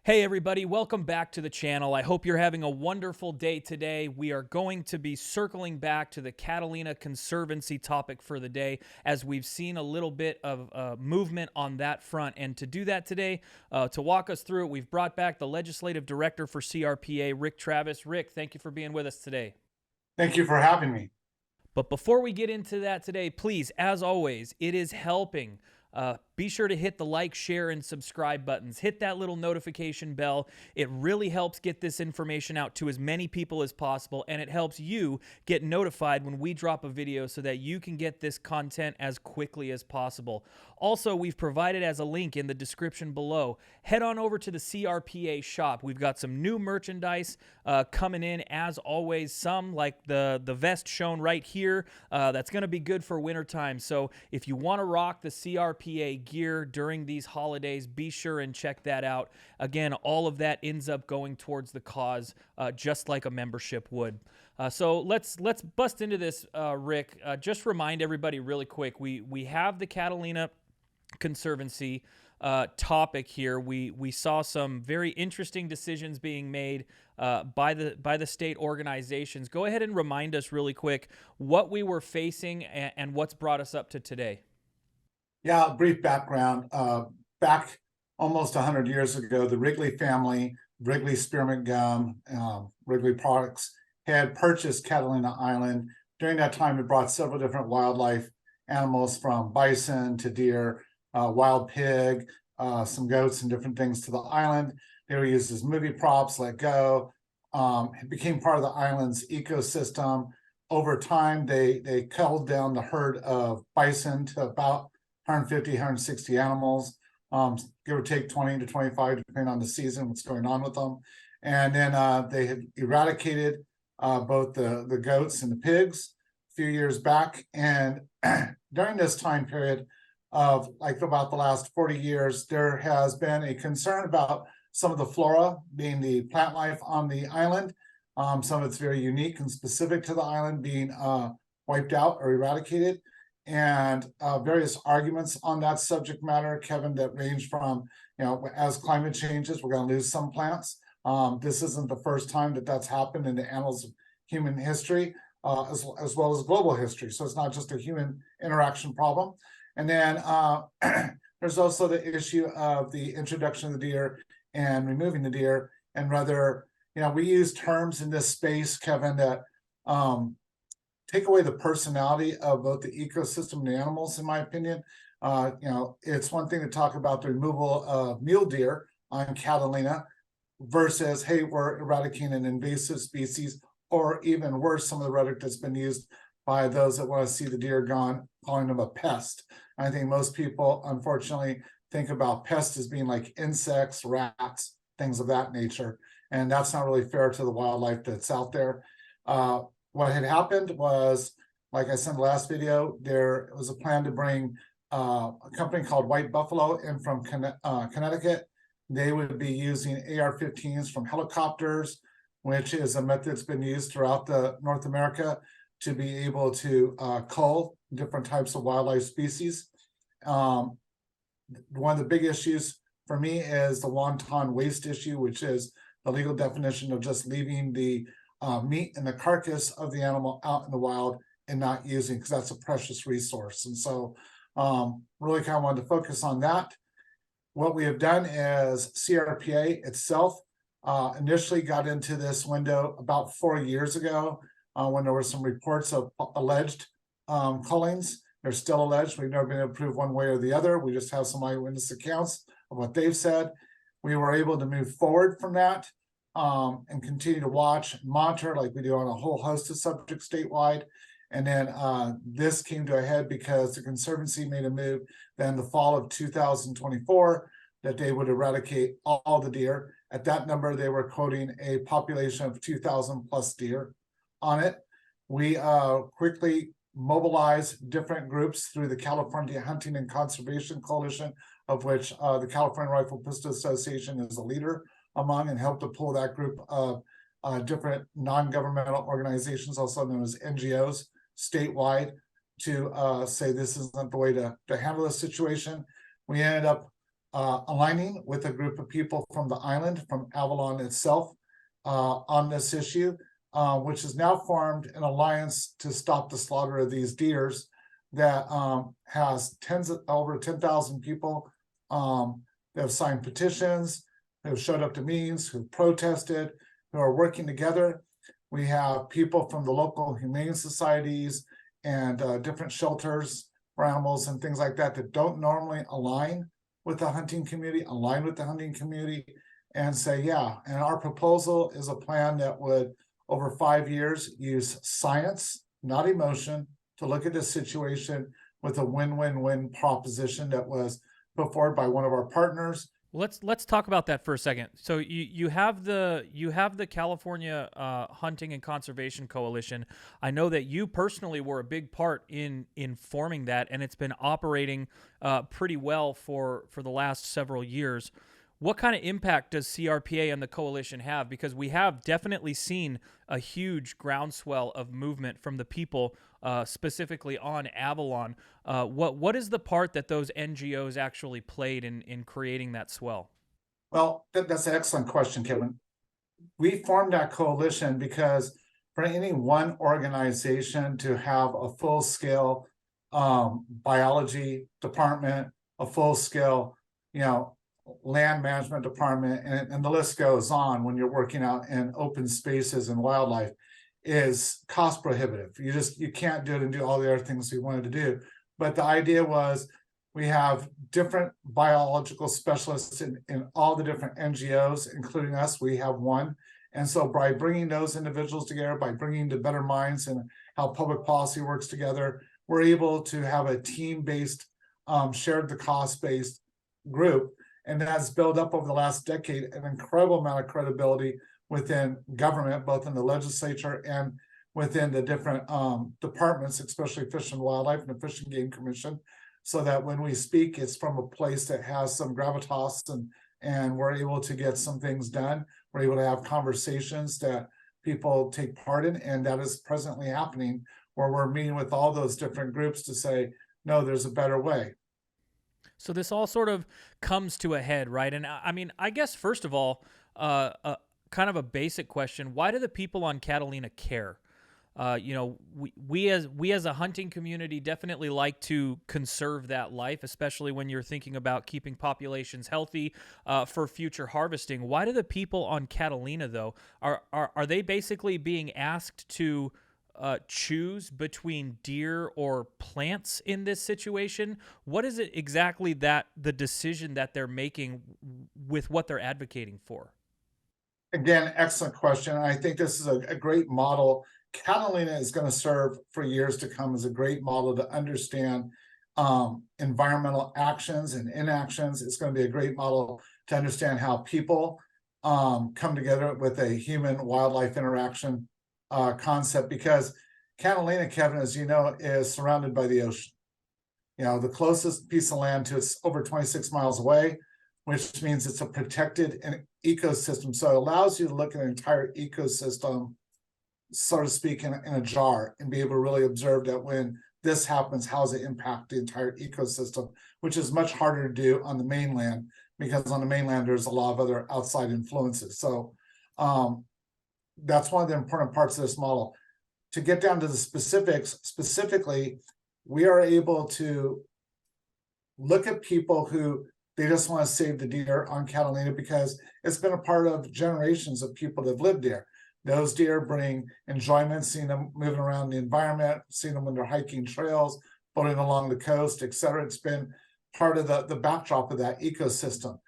Hey everybody, welcome back to the channel. I hope you're having a wonderful day today. We are going to be circling back to the Catalina Conservancy topic for the day, as we've seen a little bit of movement on that front. And to do that today, to walk us through it, we've brought back the Legislative Director for CRPA, Rick Travis. Rick, thank you for being with us today. Thank you for having me. But before we get into that today, please, as always, it is helping. Be sure to hit the like, share, and subscribe buttons. Hit that little notification bell. It really helps get this information out to as many people as possible, and it helps you get notified when we drop a video so that you can get this content as quickly as possible. Also, we've provided as a link in the description below. Head on over to the CRPA shop. We've got some new merchandise coming in, as always. Some, like the vest shown right here, that's going to be good for wintertime. So if you want to rock the CRPA gear during these holidays, be sure and check that out. Again, all of that ends up going towards the cause, just like a membership would. So let's bust into this, Rick. Just remind everybody really quick. We have the Catalina Conservancy topic here. We saw some very interesting decisions being made by the state organizations. Go ahead and remind us really quick what we were facing and what's brought us up to today. Yeah, brief background. Back almost 100 years ago, the Wrigley family, Wrigley Spearmint Gum, Wrigley Products, had purchased Catalina Island. During that time, it brought several different wildlife animals, from bison to deer, wild pig, some goats and different things to the island. They were used as movie props, let go. It became part of the island's ecosystem. Over time, they culled down the herd of bison to about 150, 160 animals, give or take 20 to 25, depending on the season, what's going on with them. And then they had eradicated both the goats and the pigs a few years back. And during this time period of like about the last 40 years, there has been a concern about some of the flora, being the plant life on the island. Some of it's very unique and specific to the island, being wiped out or eradicated. And various arguments on that subject matter, Kevin, that range from, as climate changes, we're going to lose some plants. This isn't the first time that that's happened in the annals of human history, as well as global history. So it's not just a human interaction problem. And then there's also the issue of the introduction of the deer and removing the deer, and whether, we use terms in this space, Kevin, that take away the personality of both the ecosystem and the animals, in my opinion. It's one thing to talk about the removal of mule deer on Catalina versus, hey, we're eradicating an invasive species, or even worse, some of the rhetoric that's been used by those that want to see the deer gone, calling them a pest. I think most people, unfortunately, think about pests as being like insects, rats, things of that nature. And that's not really fair to the wildlife that's out there. What had happened was, like I said in the last video, there was a plan to bring a company called White Buffalo in from Connecticut. They would be using AR-15s from helicopters, which is a method that's been used throughout North America to be able to cull different types of wildlife species. One of the big issues for me is the wonton waste issue, which is the legal definition of just leaving the meat and the carcass of the animal out in the wild and not using, because that's a precious resource. And so really kind of wanted to focus on that. What we have done is CRPA itself initially got into this window about 4 years ago when there were some reports of alleged cullings. They're still alleged. We've never been able to prove one way or the other. We just have some eyewitness accounts of what they've said. We were able to move forward from that and continue to watch and monitor, like we do on a whole host of subjects statewide. And then this came to a head because the Conservancy made a move then the fall of 2024 that they would eradicate all the deer. At that number, they were quoting a population of 2,000 plus deer on it. We quickly mobilized different groups through the California Hunting and Conservation Coalition, of which the California Rifle Pistol Association is a leader among, and helped to pull that group of different non-governmental organizations, also known as NGOs, statewide, to say this isn't the way to handle this situation. We ended up aligning with a group of people from the island, from Avalon itself, on this issue, which has now formed an alliance to stop the slaughter of these deers that has over 10,000 people that have signed petitions, who have showed up to meetings, who have protested, who are working together. We have people from the local humane societies and different shelters for animals and things like that that don't normally align with the hunting community, and say, yeah, and our proposal is a plan that would, over 5 years, use science, not emotion, to look at this situation with a win-win-win proposition that was put forward by one of our partners. Let's talk about that for a second. So you have the California Hunting and Conservation Coalition. I know that you personally were a big part in forming that, and it's been operating pretty well for the last several years. What kind of impact does CRPA and the coalition have? Because we have definitely seen a huge groundswell of movement from the people, specifically on Avalon. What is the part that those NGOs actually played in creating that swell? Well, that's an excellent question, Kevin. We formed that coalition because for any one organization to have a full-scale biology department, a full-scale, land management department, and the list goes on when you're working out in open spaces and wildlife, is cost prohibitive. You can't do it and do all the other things we wanted to do. But the idea was we have different biological specialists in all the different NGOs, including us. We have one. And so by bringing those individuals together, by bringing the better minds and how public policy works together, we're able to have a team-based, shared the cost-based group. And that's built up over the last decade an incredible amount of credibility within government, both in the legislature and within the different departments, especially Fish and Wildlife and the Fish and Game Commission, so that when we speak, it's from a place that has some gravitas and we're able to get some things done. We're able to have conversations that people take part in, and that is presently happening, where we're meeting with all those different groups to say, no, there's a better way. So this all sort of comes to a head, right? And I mean, I guess first of all, kind of a basic question: why do the people on Catalina care? We as a hunting community definitely like to conserve that life, especially when you're thinking about keeping populations healthy for future harvesting. Why do the people on Catalina, though, are they basically being asked to choose between deer or plants in this situation? What is it exactly that the decision that they're making with what they're advocating for? Again, excellent question. I think this is a great model. Catalina is going to serve for years to come as a great model to understand environmental actions and inactions. It's going to be a great model to understand how people come together with a human-wildlife interaction concept, because Catalina, Kevin, as you know, is surrounded by the ocean. The closest piece of land to it's over 26 miles away, which means it's a protected ecosystem. So it allows you to look at an entire ecosystem, so to speak, in a jar, and be able to really observe that when this happens, how does it impact the entire ecosystem, which is much harder to do on the mainland, because on the mainland, there's a lot of other outside influences. So that's one of the important parts of this model. To get down to the specifics, specifically, we are able to look at people who they just want to save the deer on Catalina because it's been a part of generations of people that have lived there. Those deer bring enjoyment, seeing them moving around the environment, seeing them when they're hiking trails, boating along the coast, etc. It's been part of the backdrop of that ecosystem.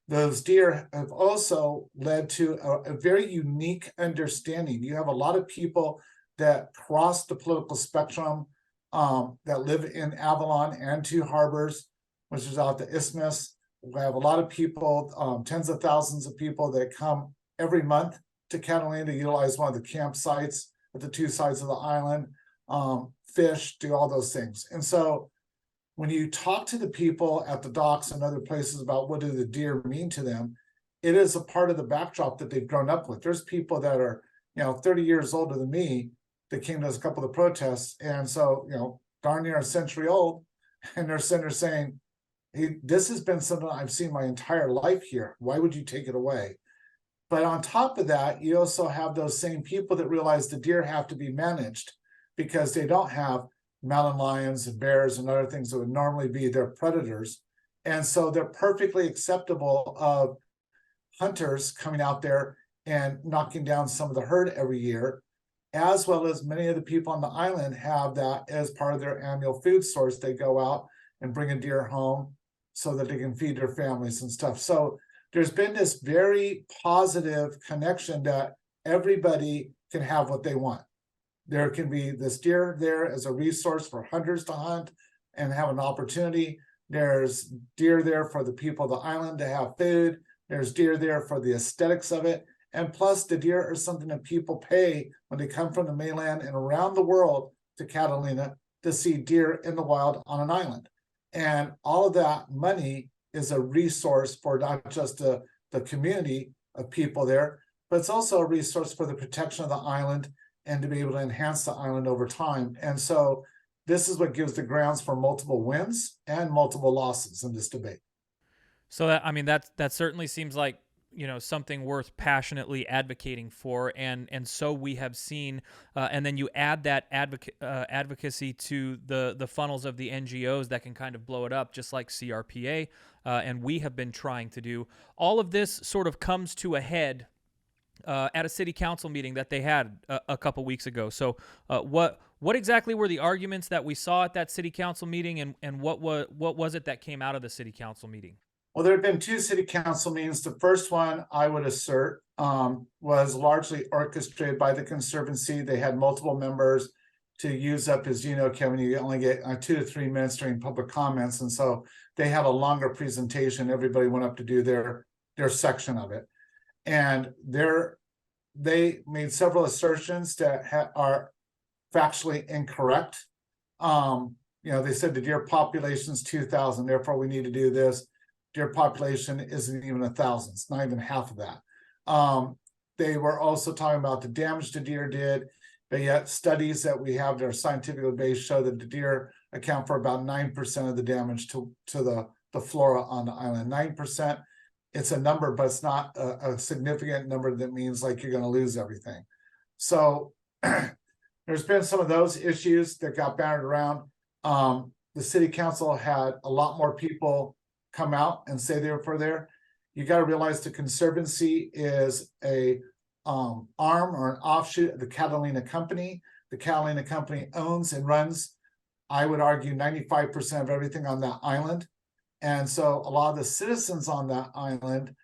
Those deer have also led to a very unique understanding. You have a lot of people that cross the political spectrum that live in Avalon and Two Harbors, which is out the Isthmus. We have a lot of people, tens of thousands of people that come every month to Catalina to utilize one of the campsites at the two sides of the island, fish, do all those things. And so when you talk to the people at the docks and other places about what do the deer mean to them, it is a part of the backdrop that they've grown up with. There's people that are, 30 years older than me that came to a couple of the protests. And so, darn near a century old, and they're sitting there saying, This has been something I've seen my entire life here. Why would you take it away? But on top of that, you also have those same people that realize the deer have to be managed because they don't have mountain lions and bears and other things that would normally be their predators. And so they're perfectly acceptable of hunters coming out there and knocking down some of the herd every year, as well as many of the people on the island have that as part of their annual food source. They go out and bring a deer home so that they can feed their families and stuff. So there's been this very positive connection that everybody can have what they want. There can be this deer there as a resource for hunters to hunt and have an opportunity. There's deer there for the people of the island to have food. There's deer there for the aesthetics of it. And plus, the deer are something that people pay when they come from the mainland and around the world to Catalina to see deer in the wild on an island. And all of that money is a resource for not just the community of people there, but it's also a resource for the protection of the island and to be able to enhance the island over time. And so this is what gives the grounds for multiple wins and multiple losses in this debate. So that, I mean, that certainly seems like, you know, something worth passionately advocating for, and so we have seen, and then you add that advocacy to the funnels of the NGOs that can kind of blow it up, just like CRPA, and we have been trying to do. All of this sort of comes to a head at a city council meeting that they had a couple weeks ago. So what exactly were the arguments that we saw at that city council meeting, and what was it that came out of the city council meeting? Well, there have been two city council meetings. The first one, I would assert, was largely orchestrated by the Conservancy. They had multiple members to use up, as you know, Kevin, you only get 2 to 3 minutes during public comments. And so they had a longer presentation. Everybody went up to do their section of it. And they made several assertions that are factually incorrect. They said the deer population is 2,000, therefore we need to do this. Deer population isn't even 1,000. It's not even half of that. They were also talking about the damage the deer did, but yet studies that we have that are scientifically based show that the deer account for about 9% of the damage to the flora on the island. 9%, it's a number, but it's not a significant number that means like you're going to lose everything. So there's been some of those issues that got bannered around. The city council had a lot more people come out and say they were for there. You got to realize the Conservancy is a arm or an offshoot of the Catalina company. The Catalina company owns and runs, I would argue, 95% of everything on that island. And so a lot of the citizens on that island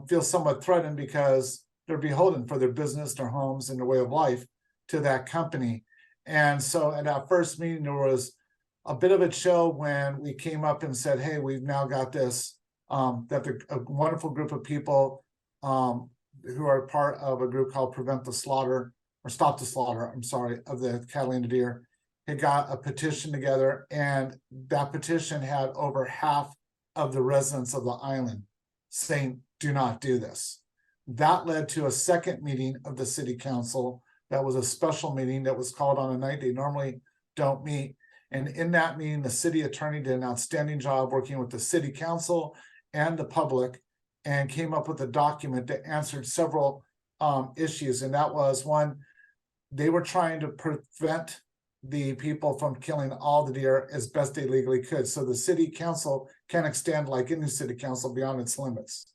feel somewhat threatened because they're beholden for their business, their homes, and their way of life to that company. And so at that first meeting, there was a bit of a chill when we came up and said, hey, we've now got this, a wonderful group of people who are part of a group called Prevent the Slaughter, or Stop the Slaughter, of the Catalina deer. It got a petition together, and that petition had over half of the residents of the island saying, do not do this. That led to a second meeting of the city council. That was a special meeting that was called on a night they normally don't meet. And in that meeting, the city attorney did an outstanding job working with the city council and the public and came up with a document that answered several issues. And that was, one, they were trying to prevent the people from killing all the deer as best they legally could. So the city council can extend, like any city council, beyond its limits.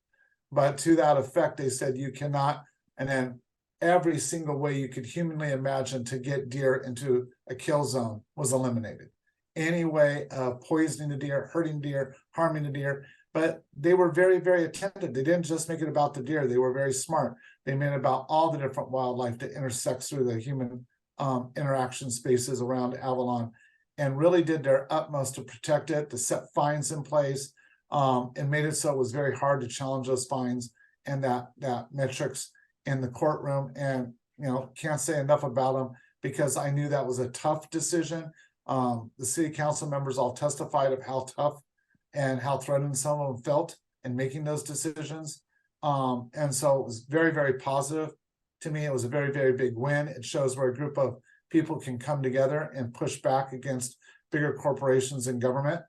But to that effect, they said you cannot, and then every single way you could humanly imagine to get deer into a kill zone was eliminated. Any way of poisoning the deer, hurting deer, harming the deer. But they were very, very attentive. They didn't just make it about the deer. They were very smart. They made it about all the different wildlife that intersects through the human interaction spaces around Avalon, and really did their utmost to protect it, to set fines in place, and made it so it was very hard to challenge those fines and that metrics in the courtroom. And can't say enough about them because I knew that was a tough decision. The city council members all testified of how tough and how threatened some of them felt in making those decisions. And so it was very, very positive. To me, it was a very, very big win. It shows where a group of people can come together and push back against bigger corporations and government.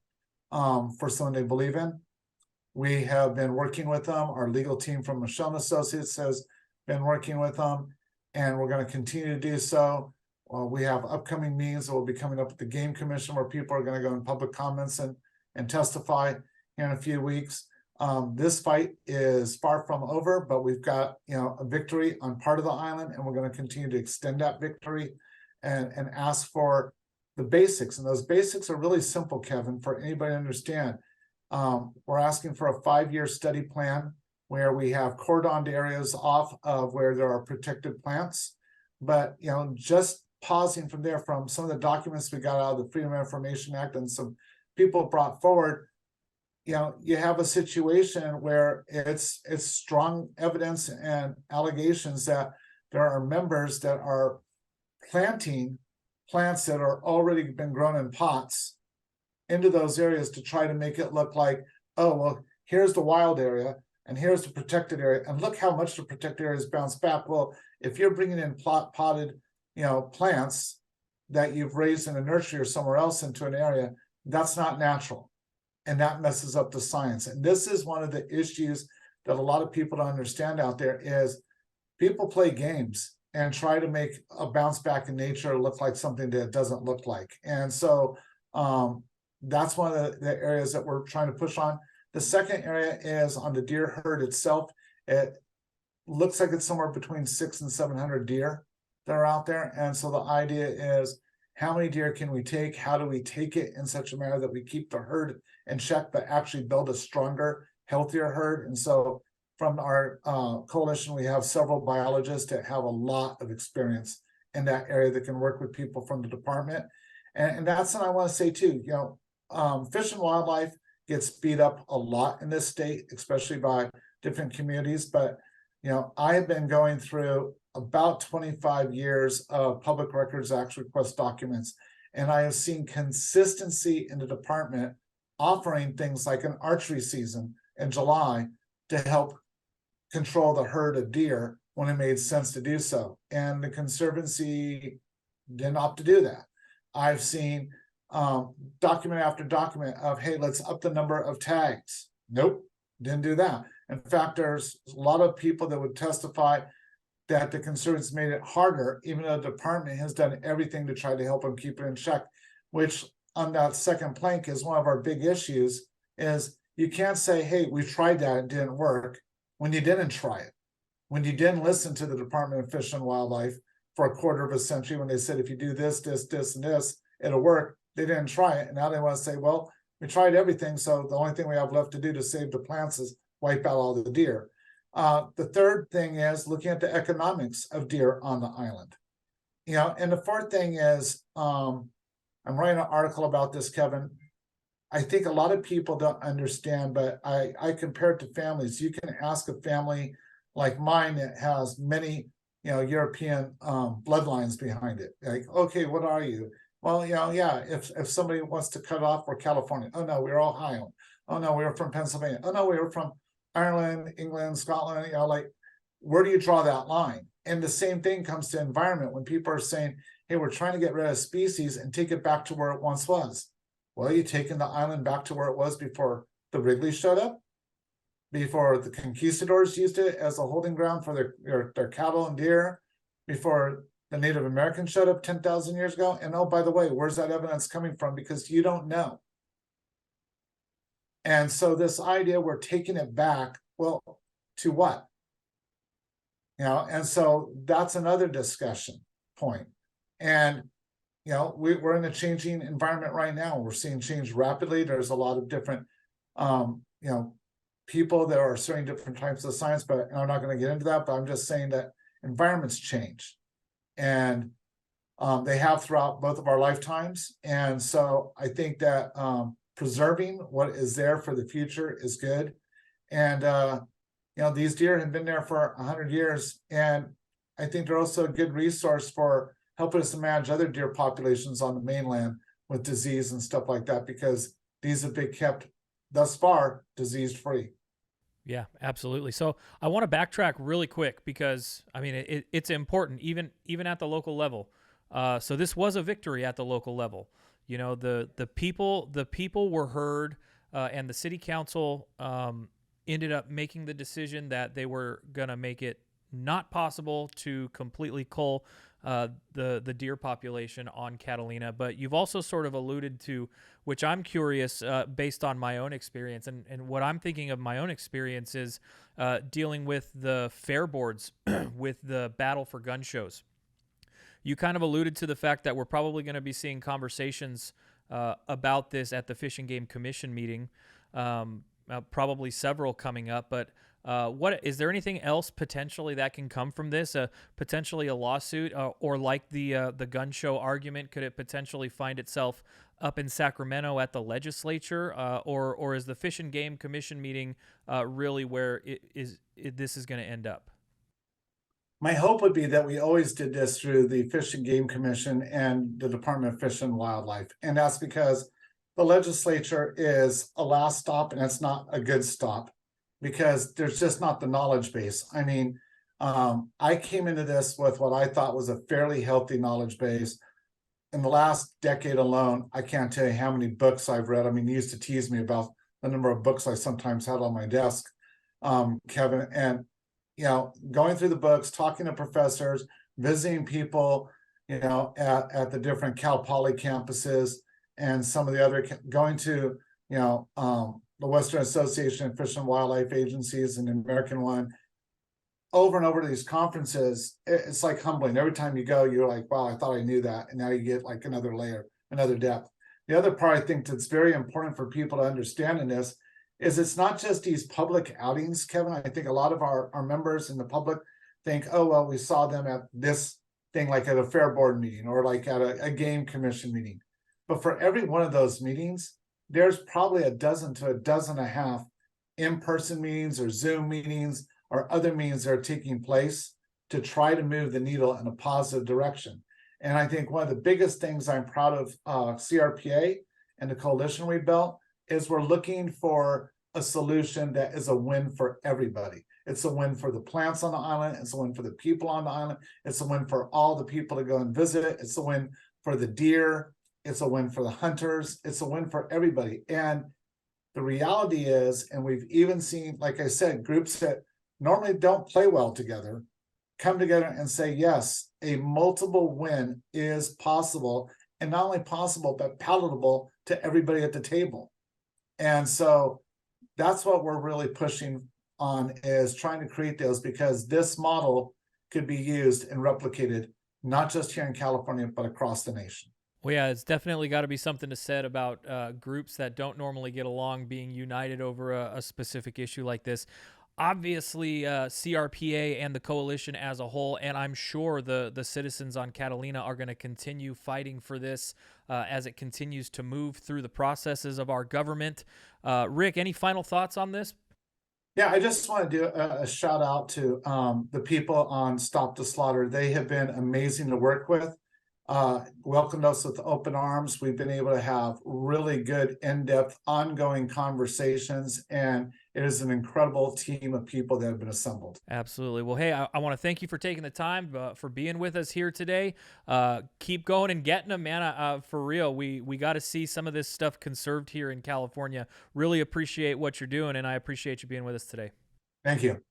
for someone they believe in. We have been working with them. Our legal team from Michelle and Associates has been working with them, and we're going to continue to do so. We have upcoming meetings that will be coming up at the Game Commission where people are going to go in public comments and testify here in a few weeks. This fight is far from over, but we've got a victory on part of the island, and we're going to continue to extend that victory and ask for the basics. And those basics are really simple, Kevin, for anybody to understand. We're asking for a 5-year study plan where we have cordoned areas off of where there are protected plants. But, just pausing from there, from some of the documents we got out of the Freedom of Information Act and some people brought forward, you have a situation where it's strong evidence and allegations that there are members that are planting plants that are already been grown in pots into those areas to try to make it look like, oh, well, here's the wild area and here's the protected area, and look how much the protected area has bounced back. Well, if you're bringing in potted, plants that you've raised in a nursery or somewhere else into an area, that's not natural, and that messes up the science. And this is one of the issues that a lot of people don't understand out there is people play games and try to make a bounce back in nature look like something that it doesn't look like. And so that's one of the areas that we're trying to push on. The second area is on the deer herd itself. It looks like it's somewhere between 600 and 700 deer that are out there. And so the idea is, how many deer can we take? How do we take it in such a manner that we keep the herd in check, but actually build a stronger, healthier herd? And so from our coalition, we have several biologists that have a lot of experience in that area that can work with people from the department. And that's what I want to say too. Fish and wildlife gets beat up a lot in this state, especially by different communities. But, I have been going through about 25 years of Public Records Act request documents, and I have seen consistency in the department offering things like an archery season in July to help control the herd of deer when it made sense to do so. And the Conservancy didn't opt to do that. I've seen document after document of, hey, let's up the number of tags. Nope, didn't do that. In fact, there's a lot of people that would testify that the Conservancy made it harder, even though the department has done everything to try to help them keep it in check, which on that second plank is one of our big issues. Is you can't say, hey, we tried that, it didn't work, when you didn't try it, when you didn't listen to the Department of Fish and Wildlife for a quarter of a century, when they said, if you do this, this, this, and this, it'll work. They didn't try it. And now they want to say, well, we tried everything, so the only thing we have left to do to save the plants is wipe out all the deer. The third thing is looking at the economics of deer on the island. And the fourth thing is, I'm writing an article about this, Kevin. I think a lot of people don't understand, but I compare it to families. You can ask a family like mine that has many, European bloodlines behind it. Like, okay, what are you? Well, yeah, if somebody wants to cut off, we're California. Oh no, we're Ohio. Oh no, we were from Pennsylvania. Oh no, we were from Ireland, England, Scotland. Like, where do you draw that line? And the same thing comes to environment. When people are saying, hey, we're trying to get rid of species and take it back to where it once was. Well, you're taking the island back to where it was before the Wrigley showed up, before the conquistadors used it as a holding ground for their cattle and deer, before the Native Americans showed up 10,000 years ago. And oh, by the way, where's that evidence coming from? Because you don't know. And so this idea we're taking it back, well, to what? And so that's another discussion point. And, we're in a changing environment right now. We're seeing change rapidly. There's a lot of different, people that are studying different types of science, but I'm not going to get into that, but I'm just saying that environments change. And they have throughout both of our lifetimes. And so I think that preserving what is there for the future is good. And, these deer have been there for 100 years. And I think they're also a good resource for helping us to manage other deer populations on the mainland with disease and stuff like that, because these have been kept thus far disease free. Yeah, absolutely. So I want to backtrack really quick because it's important even at the local level. So this was a victory at the local level. You know, the people were heard, and the city council ended up making the decision that they were gonna make it not possible to completely cull the deer population on Catalina. But you've also sort of alluded to, which I'm curious, based on my own experience, and what I'm thinking of my own experience is dealing with the fair boards with the battle for gun shows. You kind of alluded to the fact that we're probably going to be seeing conversations about this at the Fish and Game Commission meeting, probably several coming up. But what is there anything else potentially that can come from this? Potentially a lawsuit, or like the gun show argument, could it potentially find itself up in Sacramento at the legislature, or is the Fish and Game Commission meeting really where this is going to end up? My hope would be that we always did this through the Fish and Game Commission and the Department of Fish and Wildlife. And that's because the legislature is a last stop, and it's not a good stop because there's just not the knowledge base. I mean, I came into this with what I thought was a fairly healthy knowledge base. In the last decade alone, I can't tell you how many books I've read. I mean, you used to tease me about the number of books I sometimes had on my desk, Kevin. And going through the books, talking to professors, visiting people, at the different Cal Poly campuses, and some of the other, going to, the Western Association of Fish and Wildlife Agencies and the American one, over and over to these conferences. It's like humbling. Every time you go, you're like, wow, I thought I knew that. And now you get like another layer, another depth. The other part I think that's very important for people to understand in this is it's not just these public outings, Kevin. I think a lot of our members in the public think, oh, well, we saw them at this thing, like at a fair board meeting or like at a game commission meeting. But for every one of those meetings, there's probably a dozen to a dozen and a half in-person meetings or Zoom meetings or other meetings that are taking place to try to move the needle in a positive direction. And I think one of the biggest things I'm proud of CRPA and the coalition we built is we're looking for a solution that is a win for everybody. It's a win for the plants on the island. It's a win for the people on the island. It's a win for all the people to go and visit it. It's a win for the deer. It's a win for the hunters. It's a win for everybody. And the reality is, and we've even seen, like I said, groups that normally don't play well together come together and say, yes, a multiple win is possible, and not only possible, but palatable to everybody at the table. And so that's what we're really pushing on, is trying to create those, because this model could be used and replicated, not just here in California, but across the nation. Well, yeah, it's definitely got to be something to said about groups that don't normally get along being united over a specific issue like this. Obviously, CRPA and the coalition as a whole, and I'm sure the citizens on Catalina are going to continue fighting for this as it continues to move through the processes of our government. Rick, any final thoughts on this? Yeah, I just want to do a shout out to the people on Stop the Slaughter. They have been amazing to work with. Welcomed us with open arms. We've been able to have really good, in-depth, ongoing conversations, and it is an incredible team of people that have been assembled. Absolutely. Well, hey, I want to thank you for taking the time, for being with us here today. Keep going and getting them, man. For real, we got to see some of this stuff conserved here in California. Really appreciate what you're doing, and I appreciate you being with us today. Thank you.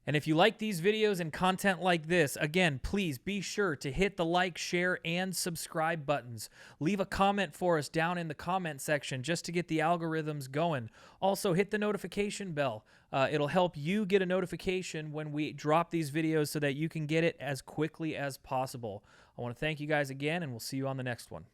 And if you like these videos and content like this, again, please be sure to hit the like, share, and subscribe buttons. Leave a comment for us down in the comment section just to get the algorithms going. Also, hit the notification bell. It'll help you get a notification when we drop these videos so that you can get it as quickly as possible. I want to thank you guys again, and we'll see you on the next one.